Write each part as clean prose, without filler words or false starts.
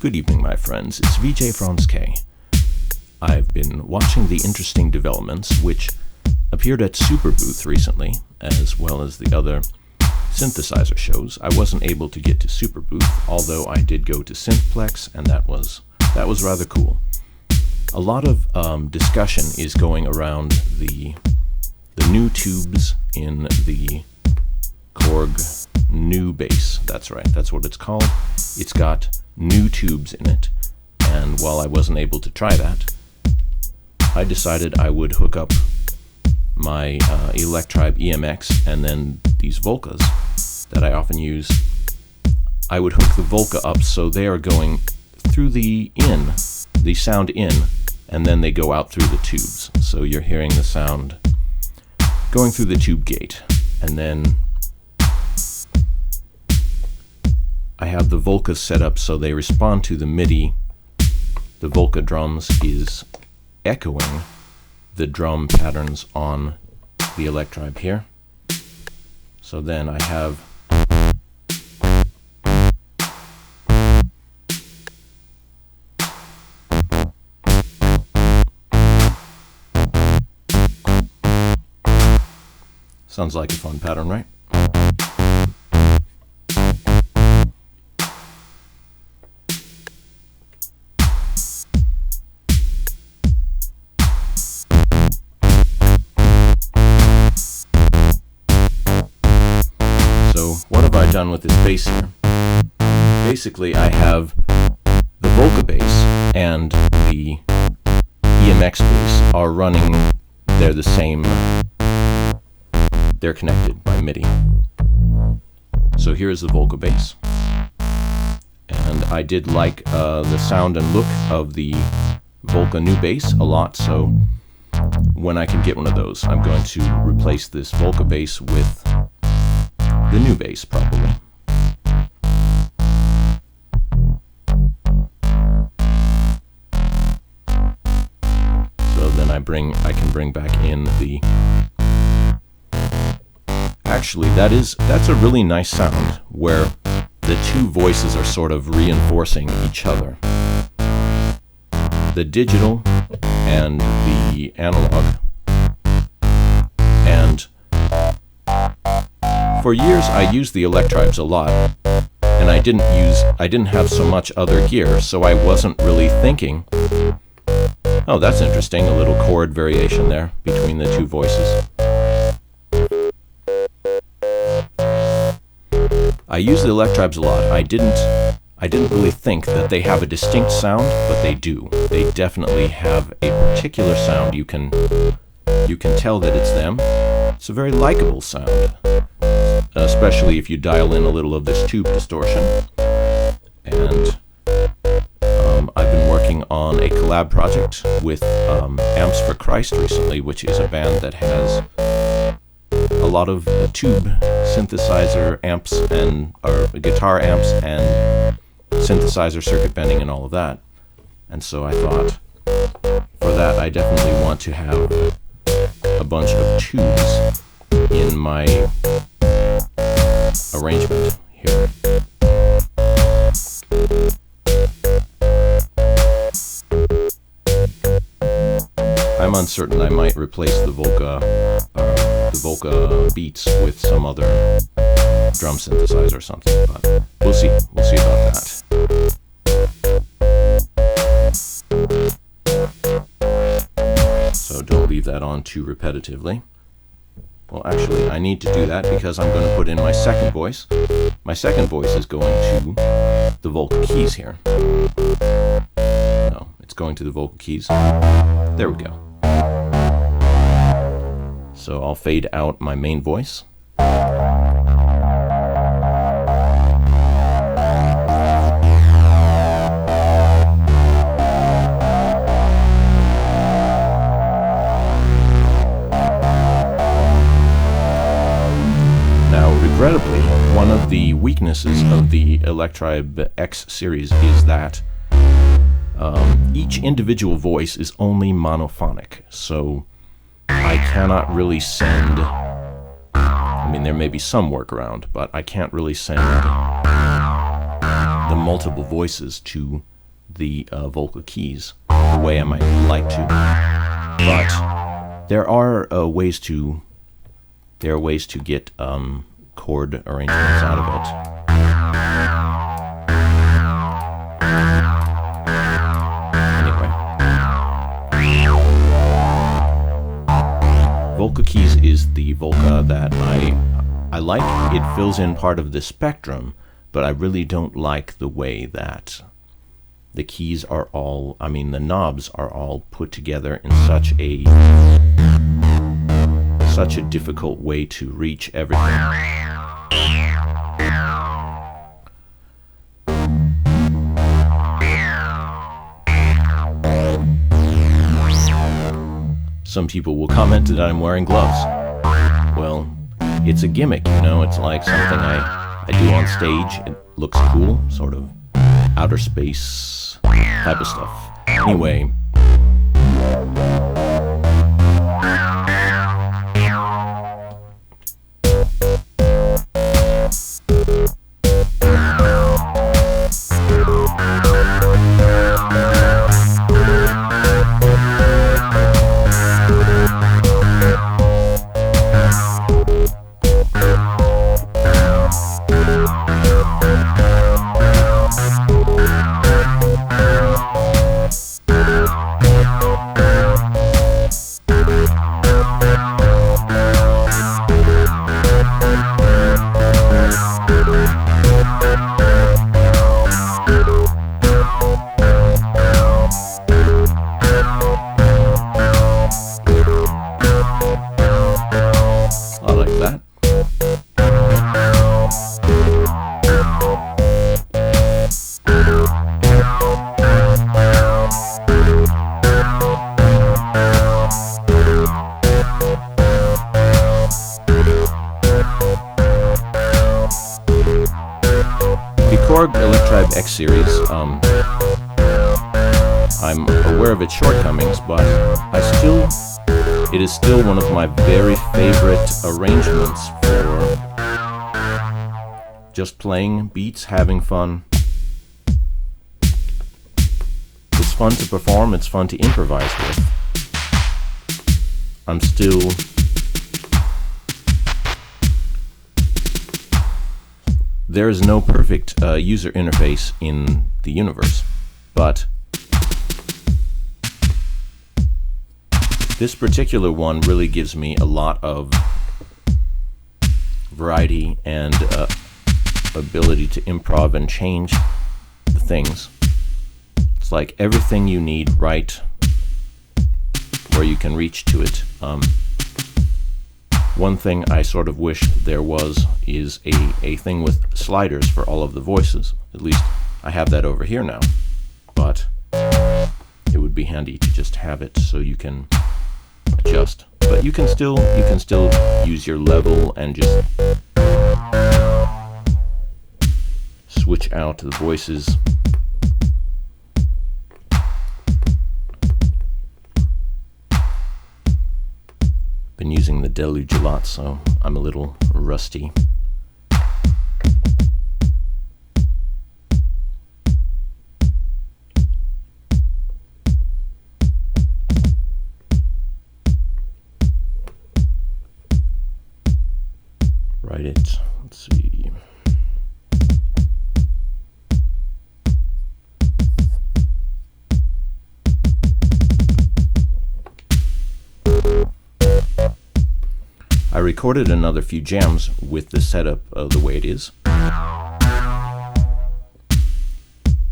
Good evening, my friends. It's VJ Franz K. I've been watching the interesting developments which appeared at Superbooth recently, as well as the other synthesizer shows. I wasn't able to get to Superbooth, although I did go to Synthplex, and that was rather cool. A lot of discussion is going around the new tubes in the Korg new bass. That's right, that's what it's called. It's got new tubes in it, and while I wasn't able to try that, I decided I would hook up my Electribe EMX and then these Volcas that I often use. I would hook the Volca up so they are going through the sound in, and then they go out through the tubes. So you're hearing the sound going through the tube gate, and then I have the Volcas set up so they respond to the MIDI. The Volca drums is echoing the drum patterns on the Electribe here. So then I have sounds like a fun pattern, right? Done with this bass here. Basically, I have the Volca bass and the EMX bass are running. They're the same. They're connected by MIDI. So here's the Volca bass, and I did like the sound and look of the Volca new bass a lot. So when I can get one of those, I'm going to replace this Volca bass with the new bass, probably. So then I can bring back in the. Actually, that's a really nice sound where the two voices are sort of reinforcing each other. The digital and the analog. And for years, I used the Electribes a lot, and I didn't have so much other gear, so I wasn't really thinking, oh, that's interesting, a little chord variation there between the two voices. I use the Electribes a lot. I didn't really think that they have a distinct sound, but they do. They definitely have a particular sound. You can tell that it's them. It's a very likable sound, especially if you dial in a little of this tube distortion. And I've been working on a collab project with Amps for Christ recently, which is a band that has a lot of tube synthesizer amps or guitar amps and synthesizer circuit bending and all of that. And so I thought, for that, I definitely want to have a bunch of tubes in my arrangement here. I'm uncertain. I might replace the Volca beats with some other drum synthesizer or something, but we'll see. We'll see about that. So don't leave that on too repetitively. Well, actually, I need to do that because I'm going to put in my second voice. My second voice is going to the Volca keys here. No, it's going to the Volca keys. There we go. So I'll fade out my main voice. Regrettably, one of the weaknesses of the Electribe X series is that each individual voice is only monophonic, so I cannot really send, I mean, there may be some workaround, but I can't really send the multiple voices to the Volca keys the way I might like to, but there are ways to get chord arrangements out of it. Volca keys is the Volca that I like. It fills in part of the spectrum, but I really don't like the way that the keys are all, the knobs are all put together in such a difficult way to reach everything. Some people will comment that I'm wearing gloves. Well, it's a gimmick, it's like something I do on stage. It looks cool, sort of outer space type of stuff. Anyway, Electribe X series, I'm aware of its shortcomings, but it is still one of my very favorite arrangements for just playing beats, having fun. It's fun to perform, it's fun to improvise with. There is no perfect user interface in the universe, but this particular one really gives me a lot of variety and ability to improv and change the things. It's like everything you need right where you can reach to it. One thing I sort of wish there is a thing with sliders for all of the voices. At least I have that over here now, but it would be handy to just have it so you can adjust. But you can still use your level and just switch out the voices. Been using the Deluge a lot, so I'm a little rusty. Write it. Let's see. I recorded another few jams with the setup the way it is.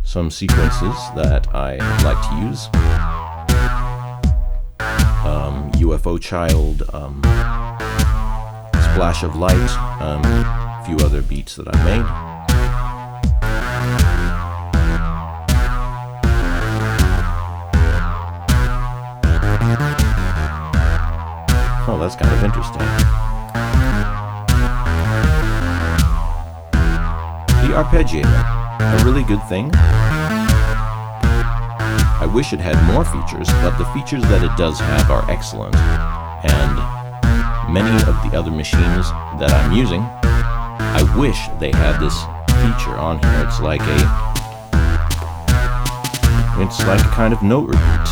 Some sequences that I like to use. UFO Child, Splash of Light, a few other beats that I made. Oh, that's kind of interesting. The arpeggiator, a really good thing. I wish it had more features, but the features that it does have are excellent. And many of the other machines that I'm using, I wish they had this feature on here. It's like It's like a kind of note repeat.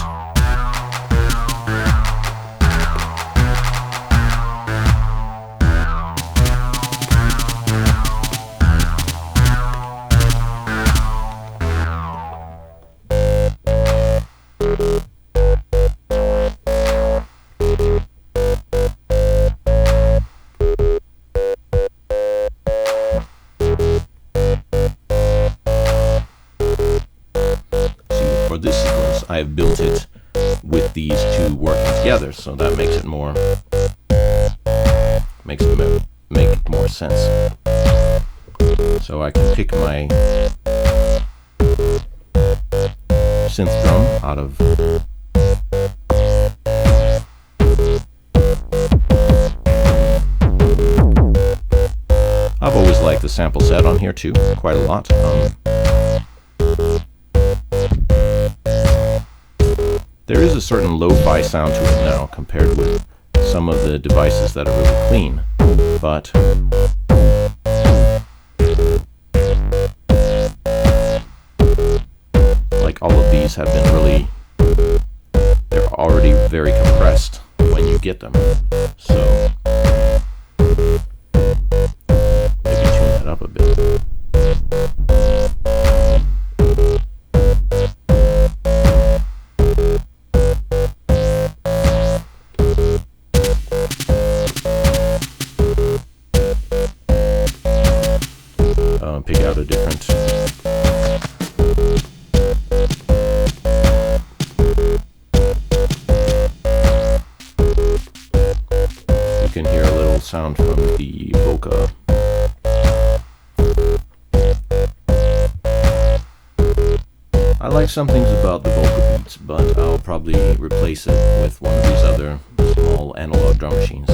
I've built it with these two working together, so that makes it more make more sense. So I can pick my synth drum out of I've always liked the sample set on here too, quite a lot. There is a certain lo-fi sound to it now compared with some of the devices that are really clean, but like all of these have been really, they're already very compressed when you get them, so maybe tune that up a bit. Pick out a different you can hear a little sound from the Volca. I like some things about the Volca beats, but I'll probably replace it with one of these other small analog drum machines.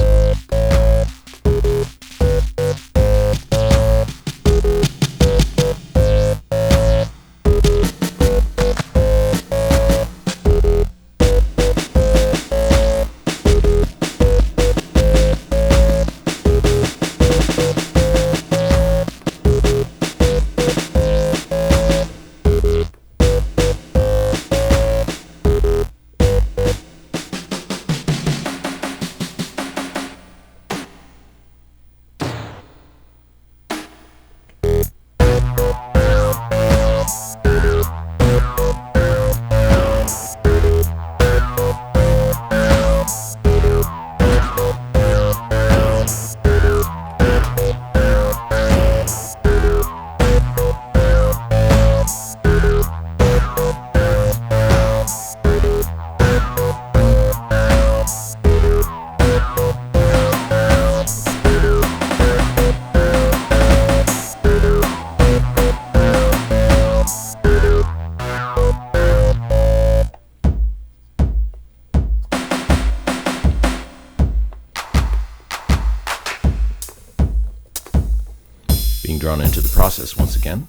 Being drawn into the process once again.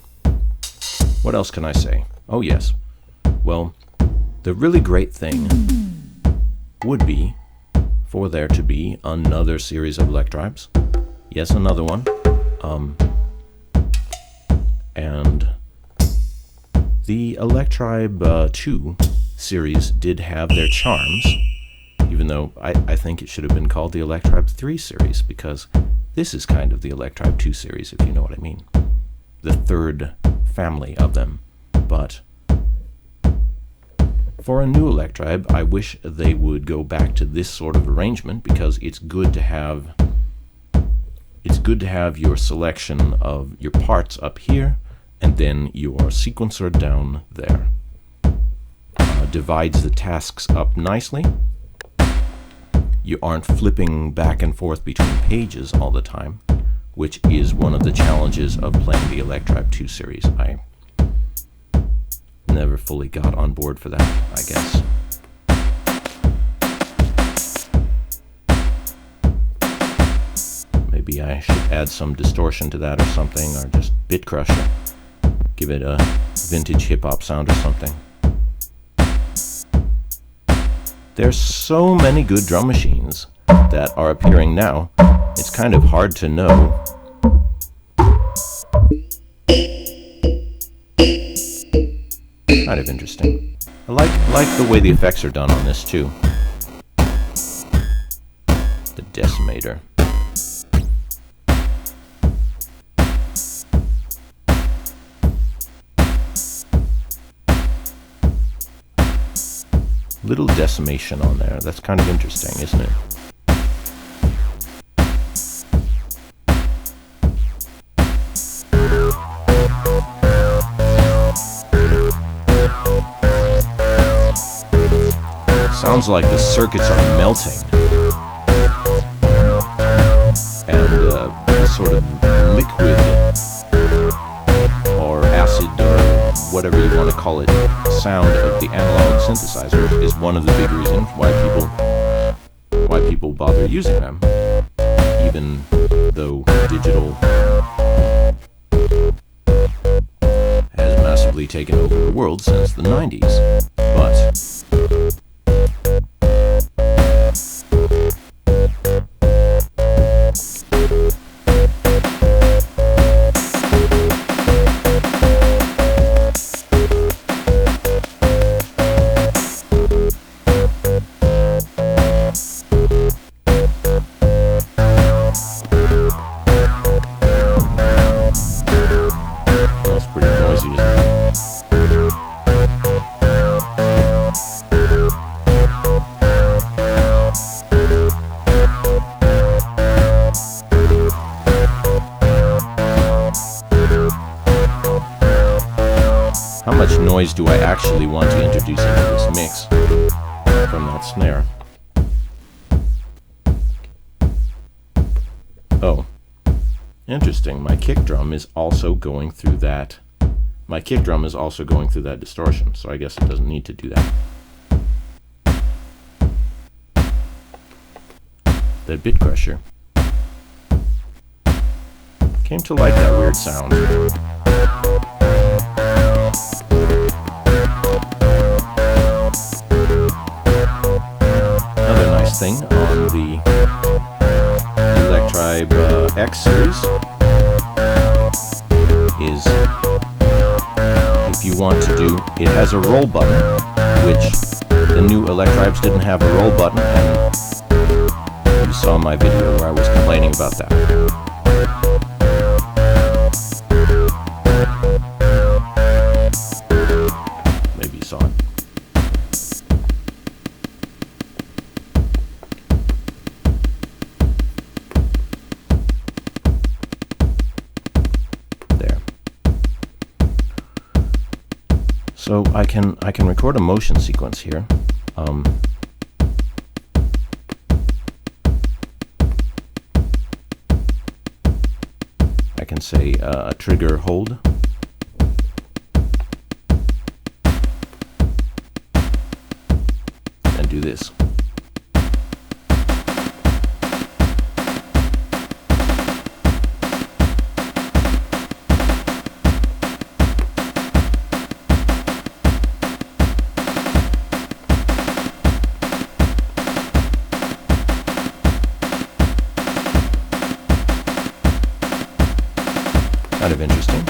What else can I say? Oh yes. Well, the really great thing would be for there to be another series of Electribes. Yes, another one. And the Electribe 2 series did have their charms, even though I think it should have been called the Electribe 3 series, because this is kind of the Electribe 2 series, if you know what I mean. The third family of them. But for a new Electribe, I wish they would go back to this sort of arrangement, because it's good to have your selection of your parts up here and then your sequencer down there. Divides the tasks up nicely. You aren't flipping back and forth between pages all the time, which is one of the challenges of playing the Electribe 2 series. I never fully got on board for that, I guess. Maybe I should add some distortion to that or something, or just bit crusher. Give it a vintage hip-hop sound or something. There's so many good drum machines that are appearing now, it's kind of hard to know. Kind of interesting. I like the way the effects are done on this too. The decimator. Little decimation on there. That's kind of interesting, isn't it? Sounds like the circuits are melting. And the sort of liquid or acid or whatever you want to call it sound of the analog synthesizer is one of the big reasons why people bother using them, even though digital has massively taken over the world since the 90s. But how much noise do I actually want to introduce into this mix from that snare? Oh, interesting. My kick drum is also going through that. My kick drum is also going through that distortion, so I guess it doesn't need to do that. The bit crusher came to like that weird sound. Another nice thing on the Electribe X series is if you want to do, it has a roll button, which the new Electribes didn't have a roll button, and you saw my video where I was complaining about that. Maybe you saw it. There. So I can record a motion sequence here. I can say trigger hold. And do this. Kind of interesting.